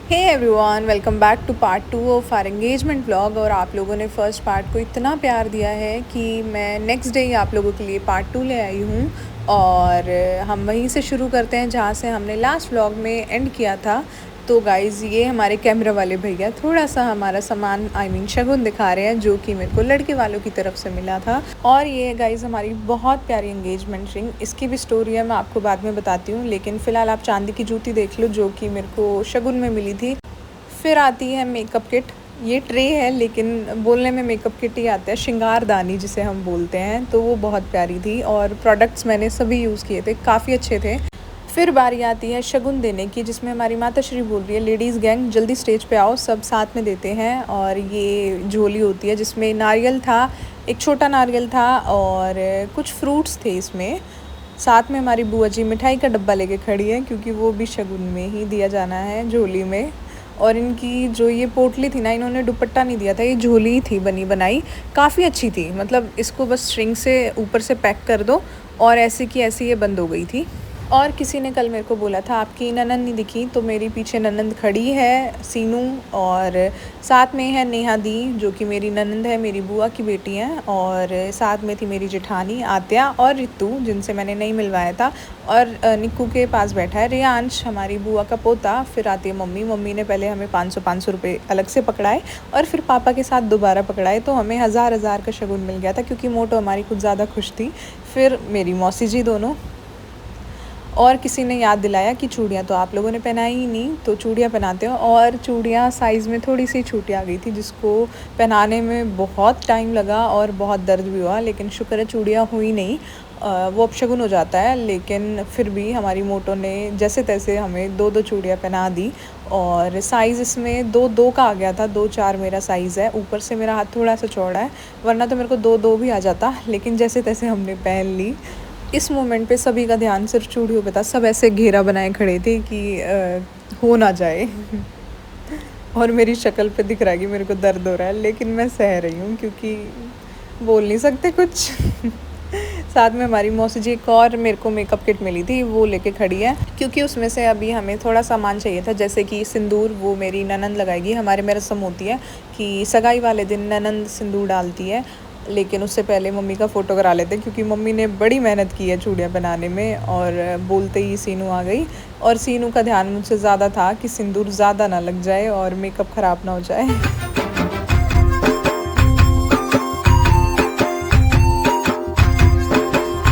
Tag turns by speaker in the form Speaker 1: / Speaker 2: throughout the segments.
Speaker 1: Hey everyone, welcome back to part 2 of our engagement vlog. और आप लोगों ने फर्स्ट पार्ट को इतना प्यार दिया है कि मैं नेक्स्ट डे ही आप लोगों के लिए पार्ट 2 ले आई हूँ। और हम वहीं से शुरू करते हैं जहाँ से हमने लास्ट व्लॉग में एंड किया था। तो गाइज़, ये हमारे कैमरा वाले भैया थोड़ा सा हमारा सामान शगुन दिखा रहे हैं, जो कि मेरे को लड़के वालों की तरफ से मिला था। और ये गाइज़ हमारी बहुत प्यारी एंगेजमेंट रिंग, इसकी भी स्टोरी है, मैं आपको बाद में बताती हूँ। लेकिन फ़िलहाल आप चांदी की जूती देख लो, जो कि मेरे को शगुन में मिली थी। फिर आती है मेकअप किट। ये ट्रे है, लेकिन बोलने में मेकअप किट ही आता है, श्रृंगारदानी जिसे हम बोलते हैं। तो वो बहुत प्यारी थी और प्रोडक्ट्स मैंने सभी यूज़ किए थे, काफ़ी अच्छे थे। फिर बारी आती है शगुन देने की, जिसमें हमारी माता श्री बोल रही है, लेडीज़ गैंग जल्दी स्टेज पे आओ, सब साथ में देते हैं। और ये झोली होती है जिसमें नारियल था, एक छोटा नारियल था और कुछ फ्रूट्स थे इसमें। साथ में हमारी बुआ जी मिठाई का डब्बा लेके खड़ी है, क्योंकि वो भी शगुन में ही दिया जाना है, झोली में। और इनकी जो ये पोटली थी ना, इन्होंने दुपट्टा नहीं दिया था, ये झोली थी बनी बनाई, काफ़ी अच्छी थी। मतलब इसको बस स्ट्रिंग से ऊपर से पैक कर दो और ऐसे की ऐसी ये बंद हो गई थी। और किसी ने कल मेरे को बोला था आपकी ननंद नहीं दिखी, तो मेरी पीछे ननंद खड़ी है, सीनू। और साथ में है नेहा दी, जो कि मेरी ननंद है, मेरी बुआ की बेटी हैं। और साथ में थी मेरी जेठानी आत्या और रितु, जिनसे मैंने नहीं मिलवाया था। और निक्कू के पास बैठा है रियांश, हमारी बुआ का पोता। फिर आती है मम्मी। मम्मी ने पहले हमें 500 रुपये अलग से पकड़ाए और फिर पापा के साथ दोबारा पकड़ाए, तो हमें हज़ार का शगुन मिल गया था, क्योंकि मोटो हमारी कुछ ज़्यादा खुश थी। फिर मेरी मौसी जी दोनों। और किसी ने याद दिलाया कि चूड़ियाँ तो आप लोगों ने पहनाई ही नहीं, तो चूड़ियाँ पहनाते हो। और चूड़ियाँ साइज़ में थोड़ी सी छोटी आ गई थी, जिसको पहनाने में बहुत टाइम लगा और बहुत दर्द भी हुआ, लेकिन शुक्र है चूड़ियाँ हुई नहीं। वो अपशगुन हो जाता है, लेकिन फिर भी हमारी मोटो ने जैसे तैसे हमें दो चूड़ियाँ पहना दी। और साइज़ इसमें दो का आ गया था, 2-4 मेरा साइज़ है। ऊपर से मेरा हाथ थोड़ा सा चौड़ा है, वरना तो मेरे को दो भी आ जाता, लेकिन जैसे तैसे हमने पहन ली। इस मोमेंट पे सभी का ध्यान सिर्फ चूड़ियों पे था, सब ऐसे घेरा बनाए खड़े थे कि हो ना जाए। और मेरी शक्ल पे दिख रहा है कि मेरे को दर्द हो रहा है, लेकिन मैं सह रही हूँ, क्योंकि बोल नहीं सकते कुछ। साथ में हमारी मौसी जी, एक और मेरे को मेकअप किट मिली थी, वो लेके खड़ी है, क्योंकि उसमें से अभी हमें थोड़ा सामान चाहिए था। जैसे कि सिंदूर, वो मेरी ननंद लगाएगी। हमारे में रस्म होती है कि सगाई वाले दिन ननंद सिंदूर डालती है, लेकिन उससे पहले मम्मी का फ़ोटो करा लेते हैं, क्योंकि मम्मी ने बड़ी मेहनत की है चूड़ियाँ बनाने में। और बोलते ही सीनू आ गई, और सीनू का ध्यान मुझसे ज़्यादा था कि सिंदूर ज़्यादा ना लग जाए और मेकअप ख़राब ना हो जाए।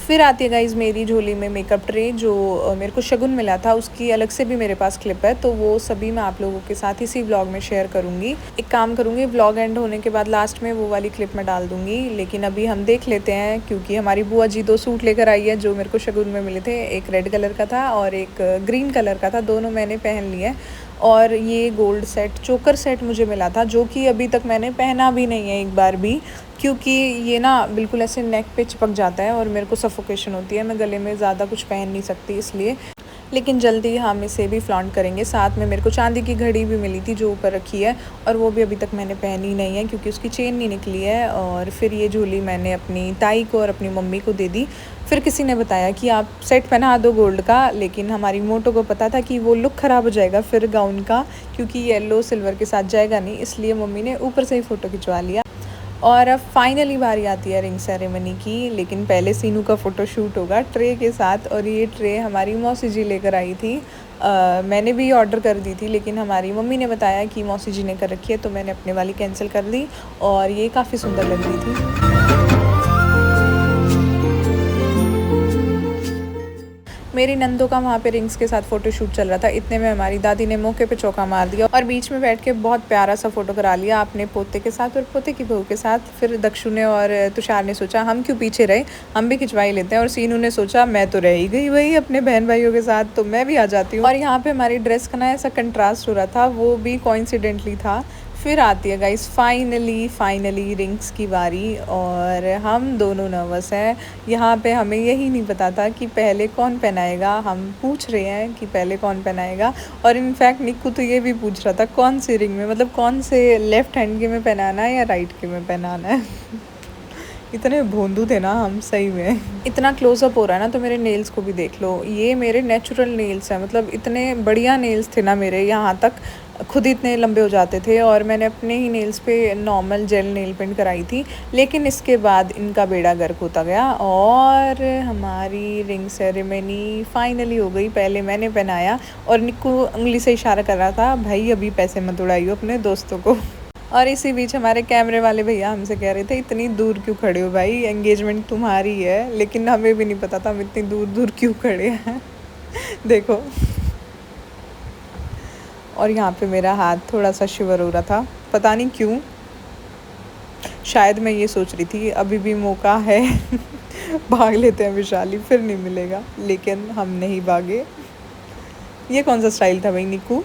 Speaker 1: फिर आती है गाइज़ मेरी झोली में मेकअप ट्रे, जो मेरे को शगुन मिला था। उसकी अलग से भी मेरे पास क्लिप है, तो वो सभी मैं आप लोगों के साथ इसी व्लॉग में शेयर करूँगी। एक काम करूँगी, व्लॉग एंड होने के बाद लास्ट में वो वाली क्लिप में डाल दूँगी। लेकिन अभी हम देख लेते हैं, क्योंकि हमारी बुआ जी 2 सूट लेकर आई है, जो मेरे को शगुन में मिले थे। एक रेड कलर का था और एक ग्रीन कलर का था, दोनों मैंने पहन लिए। और ये गोल्ड सेट, चोकर सेट मुझे मिला था, जो कि अभी तक मैंने पहना भी नहीं है एक बार भी, क्योंकि ये ना बिल्कुल ऐसे नेक पे चिपक जाता है और मेरे को सफोकेशन होती है, मैं गले में ज़्यादा कुछ पहन नहीं सकती इसलिए। लेकिन जल्दी हम इसे भी फ्लॉन्ट करेंगे। साथ में मेरे को चांदी की घड़ी भी मिली थी, जो ऊपर रखी है, और वो भी अभी तक मैंने पहनी नहीं है, क्योंकि उसकी चेन नहीं निकली है। और फिर ये झोली मैंने अपनी ताई को और अपनी मम्मी को दे दी। फिर किसी ने बताया कि आप सेट पहना दो गोल्ड का, लेकिन हमारी मोटो को पता था कि वो लुक ख़राब हो जाएगा फिर गाउन का, क्योंकि येलो सिल्वर के साथ जाएगा नहीं, इसलिए मम्मी ने ऊपर से ही फ़ोटो खिंचवा लिया। और अब फाइनली बारी आती है रिंग सेरेमनी की, लेकिन पहले सीनू का फ़ोटो शूट होगा ट्रे के साथ। और ये ट्रे हमारी मौसी जी लेकर आई थी। मैंने भी ऑर्डर कर दी थी, लेकिन हमारी मम्मी ने बताया कि मौसी जी ने कर रखी है, तो मैंने अपने वाली कैंसिल कर दी। और ये काफ़ी सुंदर लग रही थी। मेरी नंदों का वहाँ पे रिंग्स के साथ फ़ोटो शूट चल रहा था, इतने में हमारी दादी ने मौके पे चौका मार दिया और बीच में बैठ के बहुत प्यारा सा फ़ोटो करा लिया अपने पोते के साथ और पोते की बहू के साथ। फिर दक्षु ने और तुषार ने सोचा हम क्यों पीछे रहे, हम भी खिंचवा ही लेते हैं। और सीनू ने सोचा मैं तो रह ही गई वही अपने बहन भाइयों के साथ, तो मैं भी आ जाती हूँ। और यहाँ पर हमारी ड्रेस का ना ऐसा कंट्रास्ट हो रहा था, वो भी कोइंसिडेंटली था। फिर आती है गाइस फाइनली रिंग्स की बारी, और हम दोनों नर्वस हैं। यहाँ पे हमें यही नहीं पता था कि पहले कौन पहनाएगा। हम पूछ रहे हैं कि पहले कौन पहनाएगा, और इनफैक्ट निक्कू तो ये भी पूछ रहा था कौन सी रिंग में, मतलब कौन से लेफ़्ट हैंड के में पहनाना है या राइट के में पहनाना है। इतने भोंदू थे ना हम, सही में। इतना क्लोजअप हो रहा है ना, तो मेरे नेल्स को भी देख लो। ये मेरे नेचुरल नेल्स हैं, मतलब इतने बढ़िया नेल्स थे ना मेरे, यहाँ तक खुद इतने लंबे हो जाते थे। और मैंने अपने ही नेल्स पे नॉर्मल जेल नेल पेंट कराई थी, लेकिन इसके बाद इनका बेड़ा गर्क होता गया और हमारी रिंग सेरेमनी फाइनली हो गई। पहले मैंने पहनाया और निक्कू उंगली से इशारा कर रहा था, भाई अभी पैसे मत उड़ाइयो अपने दोस्तों को। और इसी बीच हमारे कैमरे वाले भैया हमसे कह रहे थे, इतनी दूर क्यों खड़े हो भाई, एंगेजमेंट तुम्हारी है। लेकिन हमें भी नहीं पता था हम इतनी दूर दूर क्यों खड़े हैं। देखो, और यहाँ पे मेरा हाथ थोड़ा सा शिवर हो रहा था, पता नहीं क्यों। शायद मैं ये सोच रही थी अभी भी मौका है, भाग लेते हैं विशाली, फिर नहीं मिलेगा। लेकिन हम नहीं भागे। ये कौन सा स्टाइल था भाई निक्कू,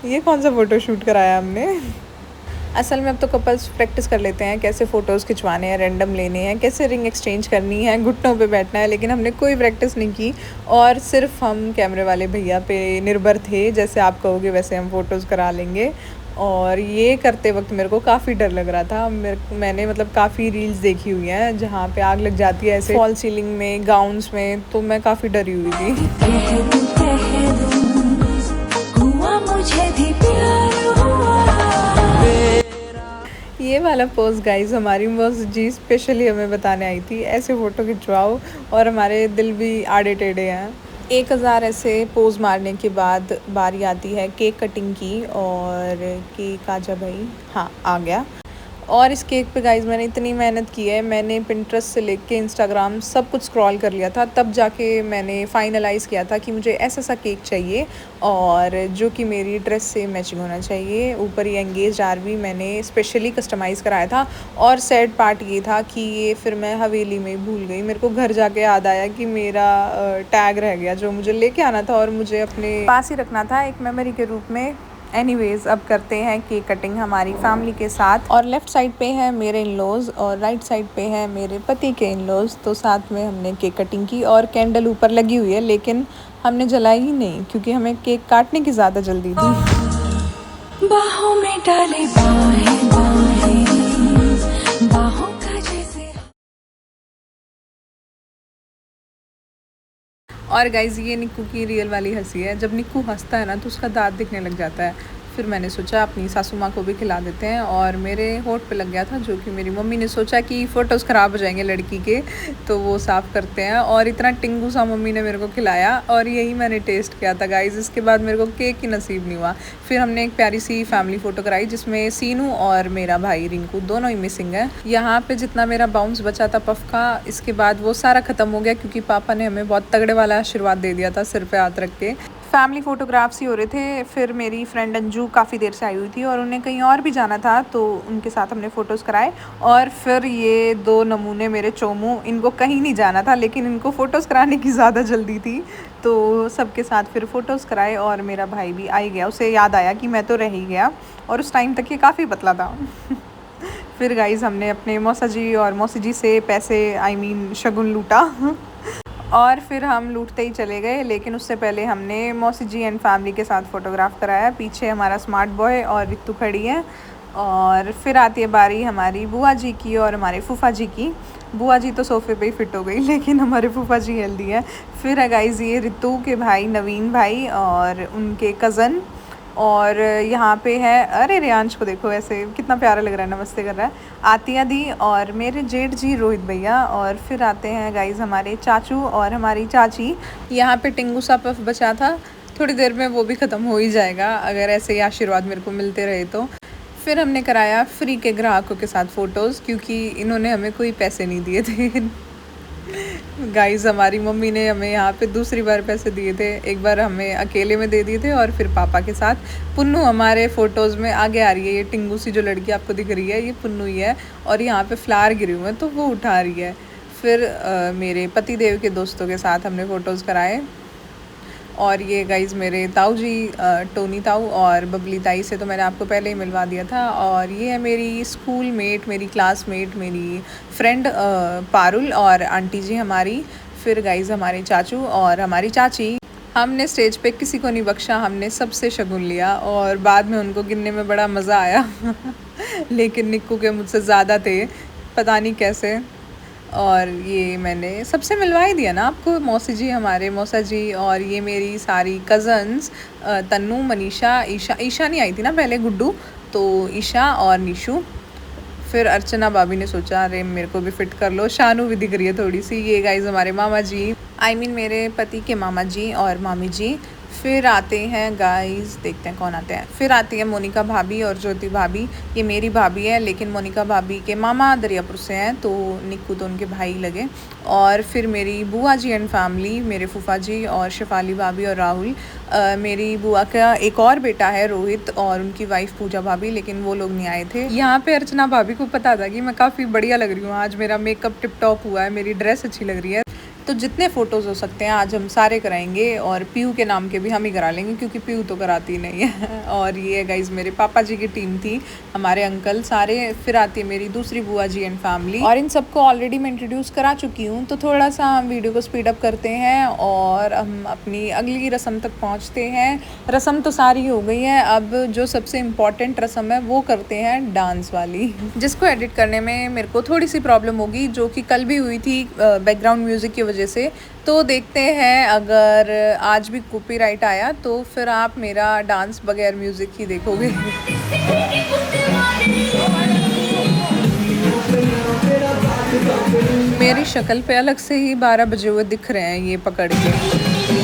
Speaker 1: ये कौन सा फ़ोटो शूट कराया हमने। असल में अब तो कपल्स प्रैक्टिस कर लेते हैं कैसे फ़ोटोज़ खिंचवाने हैं, रैंडम लेने हैं, कैसे रिंग एक्सचेंज करनी है, घुटनों पे बैठना है। लेकिन हमने कोई प्रैक्टिस नहीं की और सिर्फ हम कैमरे वाले भैया पे निर्भर थे। जैसे आप कहोगे वैसे हम फ़ोटोज़ करा लेंगे। और ये करते वक्त मेरे को काफ़ी डर लग रहा था। मैंने मतलब काफ़ी रील्स देखी हुई हैं जहाँ पे आग लग जाती है ऐसे फॉल सीलिंग में, गाउन्स में, तो मैं काफ़ी डरी हुई थी। ये वाला पोज गाइस हमारी मौसी जी स्पेशली हमें बताने आई थी, ऐसे फ़ोटो खिंचवाओ। और हमारे दिल भी आड़े टेढ़े हैं। 1000 ऐसे पोज मारने के बाद बारी आती है केक कटिंग की। और केक आजा भाई, हाँ आ गया। और इस केक पे गाइस मैंने इतनी मेहनत की है, मैंने पिंटरेस्ट से लेके इंस्टाग्राम सब कुछ स्क्रॉल कर लिया था, तब जाके मैंने फाइनलाइज़ किया था कि मुझे ऐसा सा केक चाहिए और जो कि मेरी ड्रेस से मैचिंग होना चाहिए। ऊपर ये एंगेज आर भी मैंने स्पेशली कस्टमाइज़ कराया था। और सैड पार्ट ये था कि ये फिर मैं हवेली में भूल गई। मेरे को घर जाके याद आया कि मेरा टैग रह गया जो मुझे लेके आना था और मुझे अपने पास ही रखना था एक मेमोरी के रूप में। एनीवेज, अब करते हैं केक कटिंग हमारी फैमिली के साथ। और लेफ़्ट साइड पे है मेरे इन-लॉज़ और राइट साइड पे है मेरे पति के इन-लॉज़। तो साथ में हमने केक कटिंग की और कैंडल ऊपर लगी हुई है, लेकिन हमने जलाई ही नहीं क्योंकि हमें केक काटने की ज़्यादा जल्दी थी। बाहों में डाले बाहें बाहें, बाहों का जैसे। और गाइज़ ये निक्कू की रियल वाली हंसी है। जब निक्कू हंसता है ना तो उसका दांत दिखने लग जाता है। फिर मैंने सोचा अपनी सासू माँ को भी खिला देते हैं और मेरे होठ पे लग गया था, जो कि मेरी मम्मी ने सोचा कि फ़ोटोज़ ख़राब हो जाएंगे लड़की के, तो वो साफ़ करते हैं। और इतना टिंगू सा मम्मी ने मेरे को खिलाया और यही मैंने टेस्ट किया था गाइज़। इसके बाद मेरे को केक ही नसीब नहीं हुआ। फिर हमने एक प्यारी सी फैमिली फ़ोटो कराई जिसमें सीनू और मेरा भाई रिंकू दोनों ही मिसिंग है। यहाँ पे जितना मेरा बाउंस बचा था पफ का, इसके बाद वो सारा ख़त्म हो गया क्योंकि पापा ने हमें बहुत तगड़े वाला आशीर्वाद दे दिया था सिर पे हाथ रख के। फैमिली फ़ोटोग्राफ्स ही हो रहे थे। फिर मेरी फ्रेंड अंजू काफ़ी देर से आई हुई थी और उन्हें कहीं और भी जाना था, तो उनके साथ हमने फ़ोटोज़ कराए। और फिर ये 2 नमूने मेरे चोमू, इनको कहीं नहीं जाना था लेकिन इनको फ़ोटोज़ कराने की ज़्यादा जल्दी थी, तो सबके साथ फिर फ़ोटोज़ कराए। और मेरा भाई भी आ ही गया, उसे याद आया कि मैं तो रह ही गया और उस टाइम तक ये काफ़ी पतला था। फिर गाइज़ हमने अपने मौसा जी और मौसी जी से पैसे शगुन लूटा। और फिर हम लूटते ही चले गए, लेकिन उससे पहले हमने मौसी जी एंड फैमिली के साथ फ़ोटोग्राफ कराया। पीछे हमारा स्मार्ट बॉय और रितु खड़ी है। और फिर आती है बारी हमारी बुआ जी की और हमारे फूफा जी की। बुआ जी तो सोफ़े पे ही फिट हो गई, लेकिन हमारे फूफा जी हेल्दी है। फिर है गाइज़ ये रितु के भाई नवीन भाई और उनके कज़न। और यहाँ पे है, अरे रियांश को देखो ऐसे कितना प्यारा लग रहा है, नमस्ते कर रहा है। आतिया दी और मेरे जेठ जी रोहित भैया। और फिर आते हैं गाइज़ हमारे चाचू और हमारी चाची। यहाँ पे टिंगू सा पफ बचा था, थोड़ी देर में वो भी ख़त्म हो ही जाएगा अगर ऐसे ही आशीर्वाद मेरे को मिलते रहे तो। फिर हमने कराया फ्री के ग्राहकों के साथ फ़ोटोज़, क्योंकि इन्होंने हमें कोई पैसे नहीं दिए थे। गाइस हमारी मम्मी ने हमें यहाँ पे दूसरी बार पैसे दिए थे। एक बार हमें अकेले में दे दिए थे और फिर पापा के साथ। पुन्नू हमारे फ़ोटोज़ में आगे आ रही है, ये टिंगू सी जो लड़की आपको दिख रही है ये पुन्नू ही है। और यहाँ पे फ्लावर गिरे हुए हैं तो वो उठा रही है। फिर मेरे पति देव के दोस्तों के साथ हमने फ़ोटोज़ कराए। और ये गाइज़ मेरे ताऊ जी, टोनी ताऊ और बबली ताई से तो मैंने आपको पहले ही मिलवा दिया था। और ये है मेरी स्कूल मेट, मेरी क्लासमेट, मेरी फ्रेंड पारुल और आंटी जी हमारी। फिर गाइज़ हमारे चाचू और हमारी चाची। हमने स्टेज पे किसी को नहीं बख्शा, हमने सबसे शगुन लिया और बाद में उनको गिनने में बड़ा मज़ा आया। लेकिन निक्कू के मुझसे ज़्यादा थे, पता नहीं कैसे। और ये मैंने सबसे मिलवा ही दिया ना आपको, मौसी जी, हमारे मौसा जी, और ये मेरी सारी कज़न्स, तन्नू, मनीषा, ईशा। ईशा नहीं आई थी ना पहले, गुड्डू, तो ईशा और निशु। फिर अर्चना भाभी ने सोचा अरे मेरे को भी फिट कर लो, शानू भी दिख रही है थोड़ी सी। ये गाइज हमारे मामा जी, आई मीन मेरे पति के मामा जी और मामी जी। फिर आते हैं गाइस, देखते हैं कौन आते हैं। फिर आती है मोनिका भाभी और ज्योति भाभी। ये मेरी भाभी है, लेकिन मोनिका भाभी के मामा दरियापुर से हैं, तो निक्कू तो उनके भाई लगे। और फिर मेरी बुआ जी एंड फैमिली, मेरे फूफा जी और शिफाली भाभी और राहुल। मेरी बुआ का एक और बेटा है रोहित, और उनकी वाइफ पूजा भाभी, लेकिन वो लोग नहीं आए थे। यहाँ पे अर्चना भाभी को पता था कि मैं काफ़ी बढ़िया लग रही हूँ आज, मेरा मेकअप टिप टॉप हुआ है, मेरी ड्रेस अच्छी लग रही है, तो जितने फ़ोटोज़ हो सकते हैं आज हम सारे कराएंगे। और पीयू के नाम के भी हम ही करा लेंगे, क्योंकि पीयू तो कराती नहीं है। और ये गाइज मेरे पापा जी की टीम थी, हमारे अंकल सारे। फिर आती है मेरी दूसरी बुआ जी एंड फैमिली, और इन सबको ऑलरेडी मैं इंट्रोड्यूस करा चुकी हूँ, तो थोड़ा सा हम वीडियो को स्पीड अप करते हैं और हम अपनी अगली रस्म तक पहुँचते हैं। रस्म तो सारी हो गई है, अब जो सबसे इम्पॉर्टेंट रस्म है वो करते हैं, डांस वाली, जिसको एडिट करने में मेरे को थोड़ी सी प्रॉब्लम होगी, जो कि कल भी हुई थी बैकग्राउंड म्यूज़िक की वजह से। तो देखते हैं, अगर आज भी कॉपीराइट आया तो फिर आप मेरा डांस बगैर म्यूजिक ही देखोगे। मेरी शक्ल पे अलग से ही 12 बजे हुए दिख रहे हैं ये पकड़ के।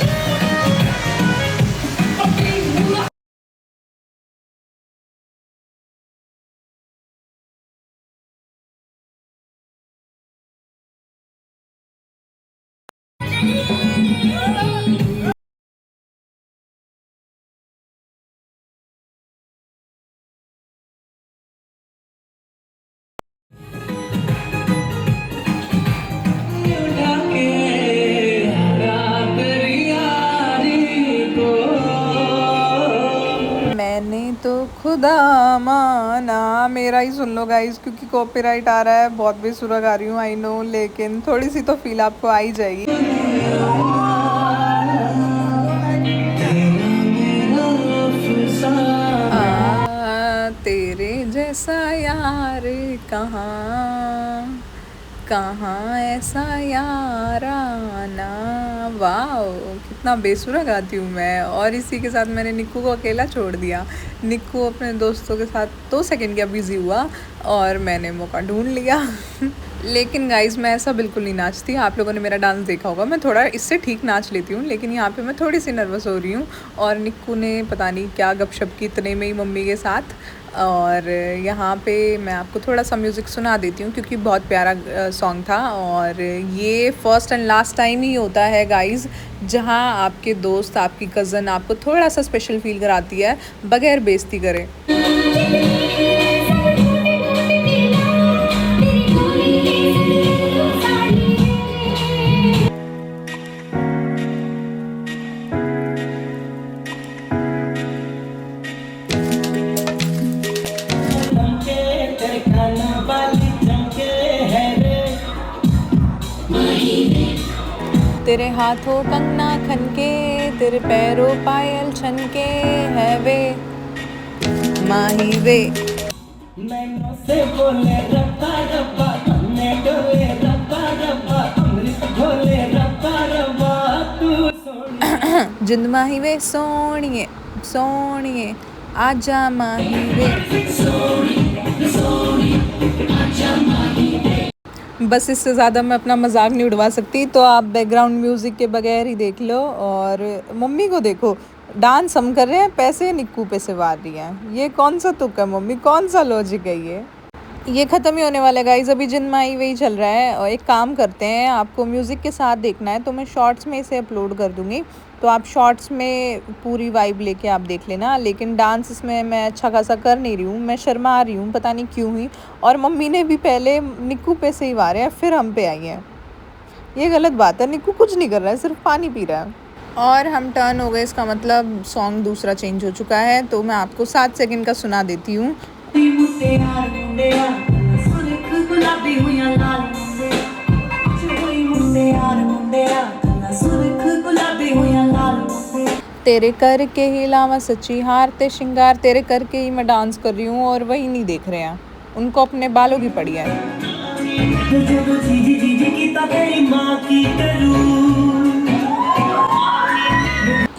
Speaker 1: मैंने तो खुदा माना, मेरा ही सुन लो गाइस, क्योंकि कॉपीराइट आ रहा है। बहुत बेसुरा गा रही हूँ आई नो, लेकिन थोड़ी सी तो फील आपको आ ही जाएगी। तेरे जैसा यार कहाँ कहाँ ऐसा यार आना। वाओ, कितना बेसुरा गाती हूँ मैं। और इसी के साथ मैंने निक्कू को अकेला छोड़ दिया। निक्कू अपने दोस्तों के साथ 2 सेकंड का बिजी हुआ और मैंने मौका ढूंढ लिया। लेकिन गाइज मैं ऐसा बिल्कुल नहीं नाचती, आप लोगों ने मेरा डांस देखा होगा, मैं थोड़ा इससे ठीक नाच लेती हूँ, लेकिन यहाँ पे मैं थोड़ी सी नर्वस हो रही हूँ। और निक्कू ने पता नहीं क्या गपशप की इतने में ही मम्मी के साथ। और यहाँ पे मैं आपको थोड़ा सा म्यूज़िक सुना देती हूँ, क्योंकि बहुत प्यारा सॉन्ग था। और ये फर्स्ट एंड लास्ट टाइम ही होता है गाइज़, जहाँ आपके दोस्त, आपकी कज़न आपको थोड़ा सा स्पेशल फील कराती है बगैर बेइज्जती करे। तेरे हाथों कंगना खनके, तेरे पैरों पायल छनके है वे माही वे। नैनों से बोले रब्बा रब्बा, तन्ने डोले रब्बा रब्बा, अमृत घोले रब्बा रब्बा, तू जिंद माही वे सोनिए सोनिए आजा माही वे, आजा माही वे। बस इससे ज़्यादा मैं अपना मजाक नहीं उड़वा सकती, तो आप बैकग्राउंड म्यूज़िक के बगैर ही देख लो। और मम्मी को देखो, डांस हम कर रहे हैं, पैसे निक्कू पे से वार रही हैं। ये कौन सा तुक है मम्मी, कौन सा लॉजिक है ये ख़त्म ही होने वाला है गाइज, अभी जिन माई वही चल रहा है। और एक काम करते हैं, आपको म्यूज़िक के साथ देखना है तो मैं शॉर्ट्स में इसे अपलोड कर दूँगी, तो आप शॉर्ट्स में पूरी वाइब लेके आप देख लेना। लेकिन डांस इसमें मैं अच्छा खासा कर नहीं रही हूँ, मैं शर्मा रही हूँ, पता नहीं क्यों ही। और मम्मी ने भी पहले निक्कू पे से ही वारे हैं, फिर हम पे आई हैं। ये गलत बात है, निक्कू कुछ नहीं कर रहा है, सिर्फ पानी पी रहा है। और हम टर्न हो गए, इसका मतलब सॉन्ग दूसरा चेंज हो चुका है, तो मैं आपको 7 सेकंड का सुना देती हूँ। तेरे करके ही लावा सच्ची हार ते श्रृंगार, तेरे करके ही मैं डांस कर रही हूँ और वही नहीं देख रहे हैं, उनको अपने बालों की पड़ी है।
Speaker 2: जब जीजी जीजी की तेरी माँ की करूँ।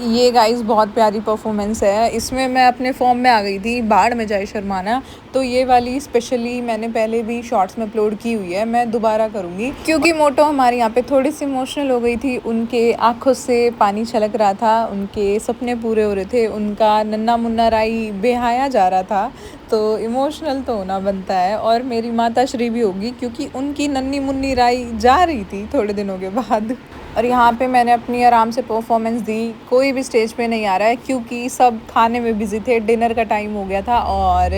Speaker 1: ये गाइस बहुत प्यारी परफॉर्मेंस है। इसमें मैं अपने फॉर्म में आ गई थी, बाढ़ में जाए शर्माना। तो ये वाली स्पेशली मैंने पहले भी शॉर्ट्स में अपलोड की हुई है, मैं दोबारा करूँगी क्योंकि मोटो हमारे यहाँ पे थोड़ी सी इमोशनल हो गई थी। उनके आँखों से पानी छलक रहा था, उनके सपने पूरे हो रहे थे, उनका नन्ना मुन्ना राई बेहाया जा रहा था। तो इमोशनल तो होना बनता है। और मेरी माता श्री भी होगी क्योंकि उनकी नन्नी मुन्नी राई जा रही थी थोड़े दिनों के बाद। और यहाँ पे मैंने अपनी आराम से परफॉर्मेंस दी। कोई भी स्टेज पे नहीं आ रहा है क्योंकि सब खाने में बिज़ी थे, डिनर का टाइम हो गया था और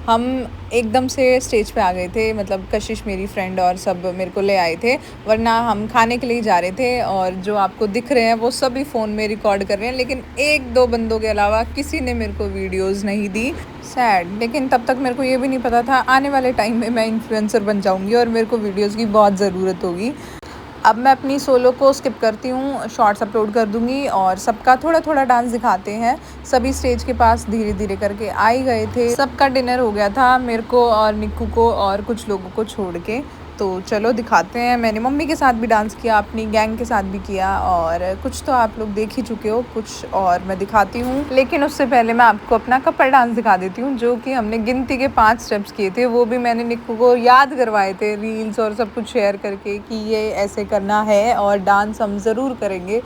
Speaker 1: हम एकदम से स्टेज पे आ गए थे। मतलब कशिश मेरी फ्रेंड और सब मेरे को ले आए थे, वरना हम खाने के लिए जा रहे थे। और जो आपको दिख रहे हैं वो सभी फ़ोन में रिकॉर्ड कर रहे हैं, लेकिन एक दो बंदों के अलावा किसी ने मेरे को वीडियोज़ नहीं दी। सैड। लेकिन तब तक मेरे को ये भी नहीं पता था आने वाले टाइम में मैं इन्फ्लुएंसर बन जाऊँगी और मेरे को वीडियोज़ की बहुत ज़रूरत होगी। अब मैं अपनी सोलो को स्किप करती हूँ, शॉर्ट्स अपलोड कर दूँगी और सबका थोड़ा थोड़ा डांस दिखाते हैं। सभी स्टेज के पास धीरे धीरे करके आ ही गए थे। सबका डिनर हो गया था, मेरे को और निक्कू को और कुछ लोगों को छोड़ के। तो चलो दिखाते हैं। मैंने मम्मी के साथ भी डांस किया, अपनी गैंग के साथ भी किया और कुछ तो आप लोग देख ही चुके हो, कुछ और मैं दिखाती हूँ। लेकिन उससे पहले मैं आपको अपना कपल डांस दिखा देती हूँ, जो कि हमने गिनती के 5 स्टेप्स किए थे। वो भी मैंने निक्कू को याद करवाए थे रील्स और सब कुछ शेयर करके कि ये ऐसे करना है और डांस हम ज़रूर करेंगे।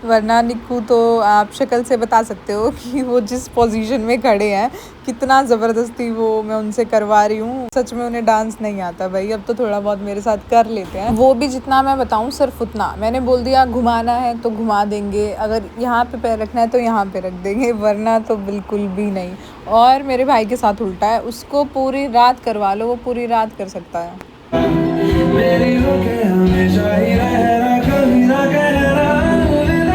Speaker 1: वरना निक्कू तो आप शक्ल से बता सकते हो कि वो जिस पोजीशन में खड़े हैं, कितना ज़बरदस्ती वो मैं उनसे करवा रही हूँ। सच में उन्हें डांस नहीं आता भाई, अब तो थोड़ा बहुत मेरे साथ कर लेते हैं। वो भी जितना मैं बताऊँ सिर्फ उतना। मैंने बोल दिया घुमाना है तो घुमा देंगे, अगर यहाँ पे पैर रखना है तो यहाँ पे रख देंगे, वरना तो बिल्कुल भी नहीं। और मेरे भाई के साथ उल्टा है, उसको पूरी रात करवा लो, वो पूरी रात कर सकता है।
Speaker 2: मेरी होके हमेशा ही रहना, कभी ना कहना अलविदा।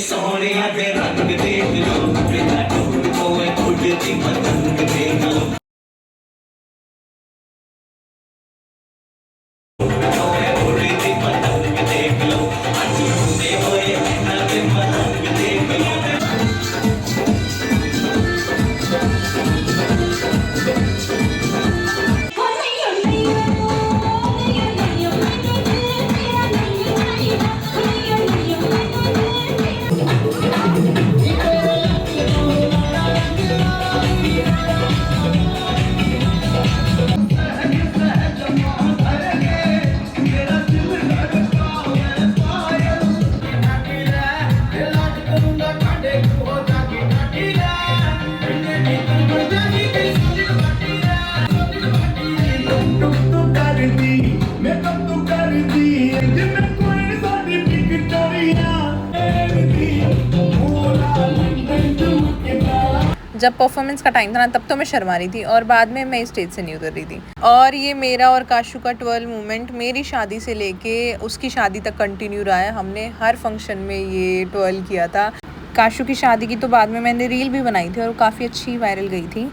Speaker 2: सोनिया दे रंग देख लो, बिना ढूंढ कोई उड़ती पतंग देख लो। उड़ती पतंग देख लो, अजूबे हुए नए पतंग देख लो।
Speaker 1: जब परफॉर्मेंस का टाइम था ना तब तो मैं शर्मा रही थी और बाद में मैं स्टेज से नहीं उतर रही थी। और ये मेरा और काशू का ट्वेल मोमेंट मेरी शादी से लेके उसकी शादी तक कंटिन्यू रहा है। हमने हर फंक्शन में ये ट्वेल किया था। काशू की शादी की तो बाद में मैंने रील भी बनाई थी और काफ़ी अच्छी वायरल गई थी।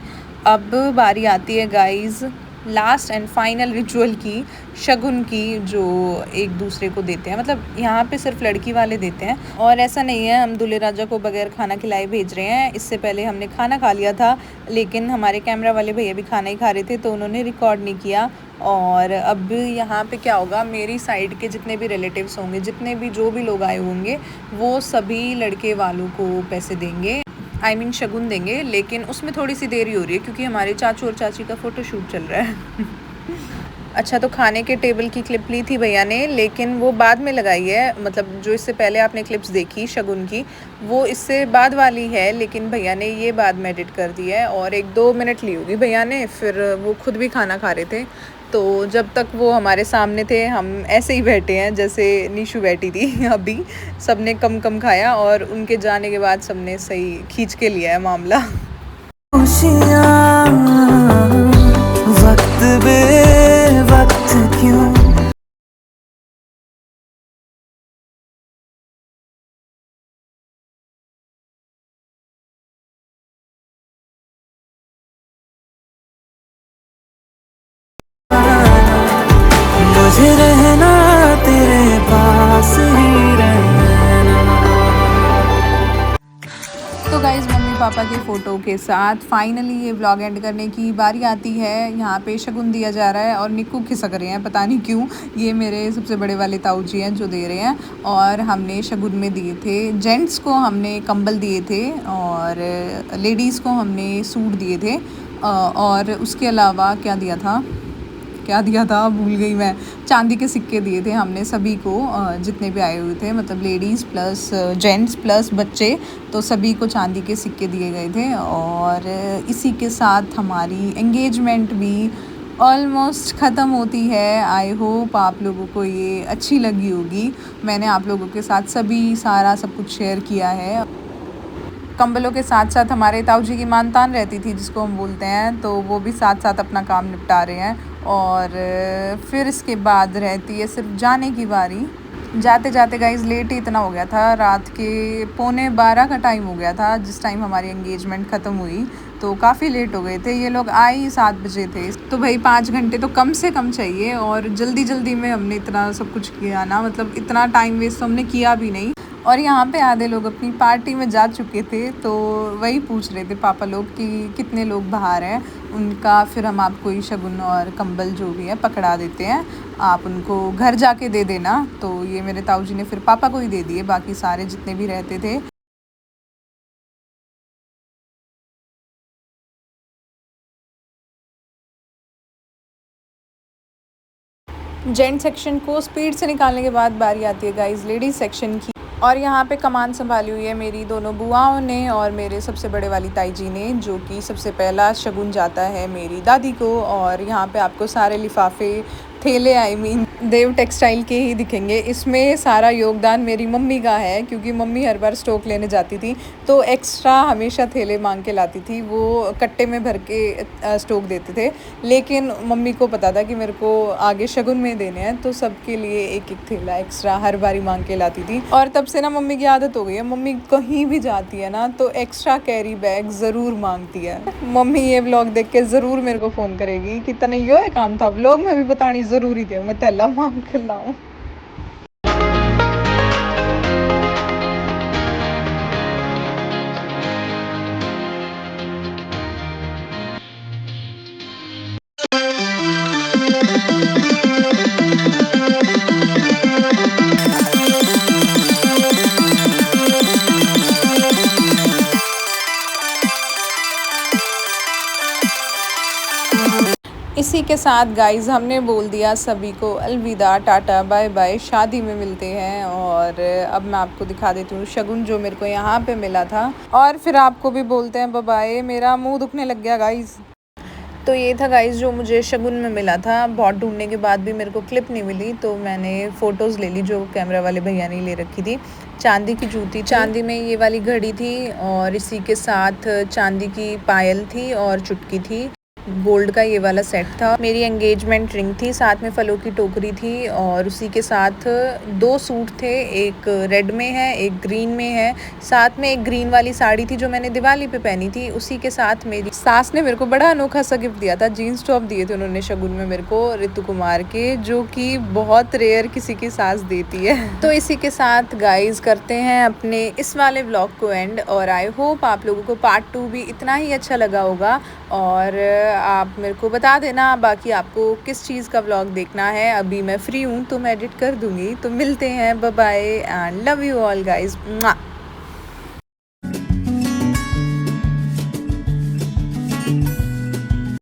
Speaker 1: अब बारी आती है guys last and final ritual की, शगुन की, जो एक दूसरे को देते हैं। मतलब यहाँ पे सिर्फ लड़की वाले देते हैं और ऐसा नहीं है हम दूल्हे राजा को बगैर खाना खिलाए भेज रहे हैं। इससे पहले हमने खाना खा लिया था, लेकिन हमारे कैमरा वाले भैया भी खाना ही खा रहे थे तो उन्होंने रिकॉर्ड नहीं किया। और अब यहाँ पे क्या होगा, मेरी साइड के जितने भी रिलेटिव्स होंगे, जितने भी जो भी लोग आए होंगे, वो सभी लड़के वालों को पैसे देंगे, आई मीन शगुन देंगे। लेकिन उसमें थोड़ी सी देरी हो रही है क्योंकि हमारे चाचू और चाची का फ़ोटोशूट चल रहा है। अच्छा, तो खाने के टेबल की क्लिप ली थी भैया ने, लेकिन वो बाद में लगाई है। मतलब जो इससे पहले आपने क्लिप्स देखी शगुन की, वो इससे बाद वाली है, लेकिन भैया ने ये बाद में एडिट कर दी है। और 1-2 मिनट ली होगी भैया ने, फिर वो खुद भी खाना खा रहे थे। तो जब तक वो हमारे सामने थे हम ऐसे ही बैठे हैं जैसे निशु बैठी थी। अभी सबने कम कम खाया और उनके जाने के बाद सबने सही खींच के लिया है मामला। वक्त बे वक्त क्यों। मुझे रहना तेरे पास ही रहना। तो गाइज़ मम्मी पापा के फ़ोटो के साथ फाइनली ये व्लॉग एंड करने की बारी आती है। यहाँ पे शगुन दिया जा रहा है और निक्कू खिसक रहे हैं, पता नहीं क्यों। ये मेरे सबसे बड़े वाले ताऊ जी हैं जो दे रहे हैं। और हमने शगुन में दिए थे, जेंट्स को हमने कंबल दिए थे और लेडीज़ को हमने सूट दिए थे। और उसके अलावा क्या दिया था भूल गई मैं। चांदी के सिक्के दिए थे हमने सभी को, जितने भी आए हुए थे, मतलब लेडीज़ प्लस जेंट्स प्लस बच्चे, तो सभी को चांदी के सिक्के दिए गए थे। और इसी के साथ हमारी एंगेजमेंट भी ऑलमोस्ट ख़त्म होती है। आई होप आप लोगों को ये अच्छी लगी होगी। मैंने आप लोगों के साथ सारा सब कुछ शेयर किया है। कंबलों के साथ साथ हमारे ताऊ जी की मानतान रहती थी जिसको हम बोलते हैं, तो वो भी साथ साथ अपना काम निपटा रहे हैं। और फिर इसके बाद रहती है सिर्फ जाने की बारी। जाते जाते गाइस लेट ही इतना हो गया था, रात के 11:45 का टाइम हो गया था जिस टाइम हमारी एंगेजमेंट ख़त्म हुई। तो काफ़ी लेट हो गए थे, ये लोग आए ही 7 बजे थे। तो भाई 5 घंटे तो कम से कम चाहिए और जल्दी जल्दी में हमने इतना सब कुछ किया ना, मतलब इतना टाइम वेस्ट तो हमने किया भी नहीं। और यहाँ पे आधे लोग अपनी पार्टी में जा चुके थे, तो वही पूछ रहे थे पापा लोग कि कितने लोग बाहर हैं उनका। फिर हम आपको ये शगुन और कंबल जो भी है पकड़ा देते हैं, आप उनको घर जाके दे देना। तो ये मेरे ताऊ जी ने फिर पापा को ही दे दिए, बाकी सारे जितने भी रहते थे। जेंट सेक्शन को स्पीड से निकालने के बाद बारी आती है गाइस लेडीज़ सेक्शन की। और यहाँ पे कमान संभाली हुई है मेरी दोनों बुआओं ने और मेरे सबसे बड़े वाली ताई जी ने, जो कि सबसे पहला शगुन जाता है मेरी दादी को। और यहाँ पे आपको सारे लिफाफे, थैले, आई मीन देव टेक्सटाइल के ही दिखेंगे। इसमें सारा योगदान मेरी मम्मी का है क्योंकि मम्मी हर बार स्टॉक लेने जाती थी तो एक्स्ट्रा हमेशा थैले मांग के लाती थी। वो कट्टे में भर के स्टॉक देते थे, लेकिन मम्मी को पता था कि मेरे को आगे शगुन में देने हैं, तो सबके लिए एक एक थैला एक्स्ट्रा हर बारी मांग के लाती थी। और तब से ना मम्मी की आदत हो गई है, मम्मी कहीं भी जाती है ना तो एक्स्ट्रा कैरी बैग ज़रूर मांगती है। मम्मी ये व्लॉग देख के ज़रूर मेरे को फ़ोन करेगी कि तने यो है काम था, व्लॉग में भी बतानी ज़रूरी थी, मैं थैला मांग कर लाऊं। इसी के साथ गाइज़ हमने बोल दिया सभी को अलविदा, टाटा बाय बाय, शादी में मिलते हैं। और अब मैं आपको दिखा देती हूँ शगुन जो मेरे को यहाँ पे मिला था, और फिर आपको भी बोलते हैं बाय बाय। मेरा मुंह दुखने लग गया गाइज़। तो ये था गाइज़ जो मुझे शगुन में मिला था। बहुत ढूंढने के बाद भी मेरे को क्लिप नहीं मिली, तो मैंने फ़ोटोज़ ले ली जो कैमरा वाले भैया ने ले रखी थी। चांदी की जूती, चांदी में ये वाली घड़ी थी और इसी के साथ चांदी की पायल थी और चुटकी थी। गोल्ड का ये वाला सेट था। मेरी एंगेजमेंट रिंग थी, साथ में फलों की टोकरी थी और उसी के साथ 2 सूट थे, एक रेड में है, एक ग्रीन में है। साथ में एक ग्रीन वाली साड़ी थी जो मैंने दिवाली पे पहनी थी। उसी के साथ मेरी सास ने मेरे को बड़ा अनोखा सा गिफ्ट दिया था। जीन्स टॉप दिए थे उन्होंने शगुन में मेरे को ऋतु कुमार के, जो कि बहुत रेयर किसी की सास देती है। तो इसी के साथ गाइज करते हैं अपने इस वाले व्लॉग को एंड, और आई होप आप लोगों को पार्ट 2 भी इतना ही अच्छा लगा होगा। और आप मेरे को बता देना बाकी आपको किस चीज़ का व्लॉग देखना है। अभी मैं फ्री हूँ तो मैं एडिट कर दूँगी। तो मिलते हैं, bye bye and love you all guys.